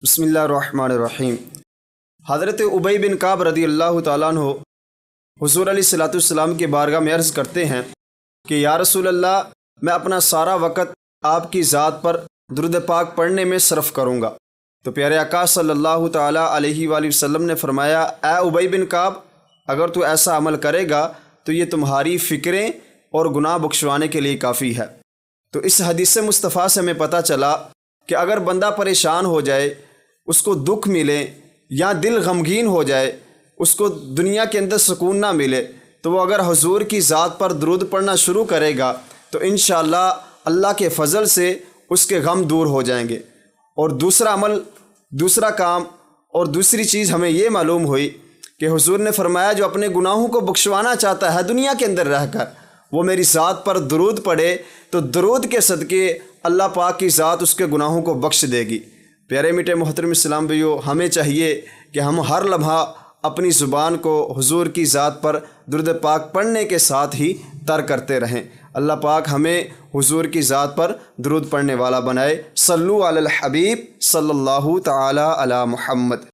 بسم اللہ الرحمن الرحیم۔ حضرت ابی بن کعب رضی اللہ تعالیٰ عنہ حضور علیہ الصلوۃ والسلام کی بارگاہ میں عرض کرتے ہیں کہ یا رسول اللہ، میں اپنا سارا وقت آپ کی ذات پر درود پاک پڑھنے میں صرف کروں گا۔ تو پیارے آقا صلی اللہ تعالیٰ علیہ وآلہ وسلم نے فرمایا، اے ابی بن کعب، اگر تو ایسا عمل کرے گا تو یہ تمہاری فکریں اور گناہ بخشوانے کے لیے کافی ہے۔ تو اس حدیث مصطفیٰ سے ہمیں پتہ چلا کہ اگر بندہ پریشان ہو جائے، اس کو دکھ ملے یا دل غمگین ہو جائے، اس کو دنیا کے اندر سکون نہ ملے، تو وہ اگر حضور کی ذات پر درود پڑھنا شروع کرے گا تو انشاءاللہ اللہ کے فضل سے اس کے غم دور ہو جائیں گے۔ اور دوسرا عمل، دوسرا کام اور دوسری چیز ہمیں یہ معلوم ہوئی کہ حضور نے فرمایا جو اپنے گناہوں کو بخشوانا چاہتا ہے دنیا کے اندر رہ کر، وہ میری ذات پر درود پڑھے تو درود کے صدقے اللہ پاک کی ذات اس کے گناہوں کو بخش دے گی۔ پیارے میٹھے محترم اسلام بھائیو، ہمیں چاہیے کہ ہم ہر لمحہ اپنی زبان کو حضور کی ذات پر درود پاک پڑھنے کے ساتھ ہی تر کرتے رہیں۔ اللہ پاک ہمیں حضور کی ذات پر درود پڑھنے والا بنائے۔ صلو علی الحبیب صلی اللہ تعالی علی محمد۔